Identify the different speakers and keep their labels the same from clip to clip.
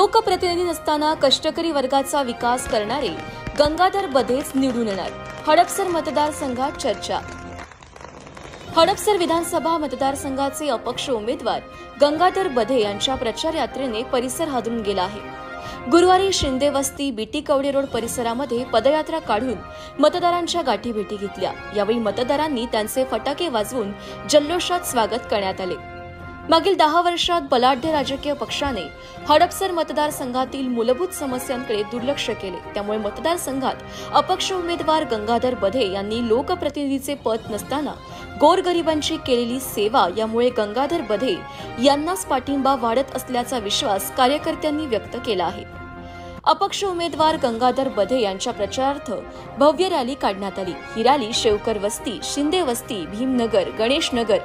Speaker 1: लोकप्रतिनिधी नसताना कष्टकरी वर्गाचा विकास करणारे गंगाधर बधेच निवडून येणार. हडपसर मतदारसंघात चर्चा. हडपसर विधानसभा मतदारसंघाचे अपक्ष उमेदवार गंगाधर बधे यांच्या प्रचार यात्रेने परिसर हादरून गेला आहे. गुरुवारी शिंदे वस्ती बीटी कवडे रोड परिसरामध्ये पदयात्रा काढून मतदारांच्या गाठीभेटी घेतल्या. यावेळी मतदारांनी त्यांचे फटाके वाजवून जल्लोषात स्वागत करण्यात आले. मागील 10 वर्षात बलाढ्य राजकीय पक्षाने हडपसर मतदारसंघातील मूलभूत समस्यांकडे दुर्लक्ष केले. त्यामुळे मतदारसंघात अपक्ष उमेदवार गंगाधर बधे यांनी लोकप्रतिनिधीचे पद नसताना गोरगरिबांची केलेली सेवा यामुळे गंगाधर बधे यांनाच पाठिंबा वाढत असल्याचा विश्वास कार्यकर्त्यांनी व्यक्त केला आहे. अपक्ष उमेदवार गंगाधर बधे यांच्या प्रचारार्थ भव्य रॅली काढण्यात आली. ही रॅली शेवकर वस्ती, शिंदे वस्ती, भीमनगर, गणेश नगर,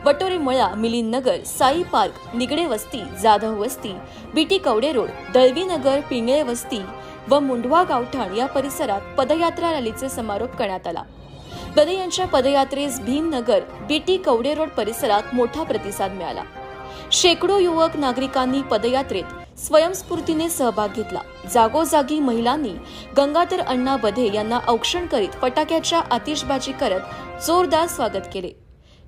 Speaker 1: वटोरे मळा, मिलिंद नगर, साई पार्क, निगडे वस्ती, जाधव वस्ती, बीटी कवडे रोड, दळवी नगर, पिंगळे वस्ती व मुंढवा गावठाण या परिसरात पदयात्रा रॅलीचे समारोप करण्यात आला. बधे यांच्या पदयात्रेस भीमनगर, बीटी कवडे रोड परिसरात मोठा प्रतिसाद मिळाला. शेकडो युवक नागरिकांनी पदयात्रेत स्वयंस्फूर्तीने सहभाग घेतला. जागोजागी महिलांनी गंगाधर अण्णा बधे यांना औक्षण करीत फटाक्याच्या आतिषबाजी करत जोरदार स्वागत केले.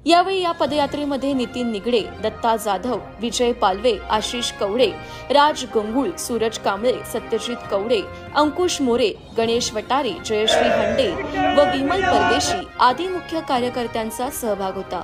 Speaker 1: यावेळी या पदयात्रेमध्ये नितीन निगडे, दत्ता जाधव, विजय पालवे, आशिष कवडे, राज गंगुळ, सूरज कांबळे, सत्यजित कवडे, अंकुश मोरे, गणेश वटारे, जयश्री हंडे व विमल परदेशी आदी मुख्य कार्यकर्त्यांचा सहभाग होता.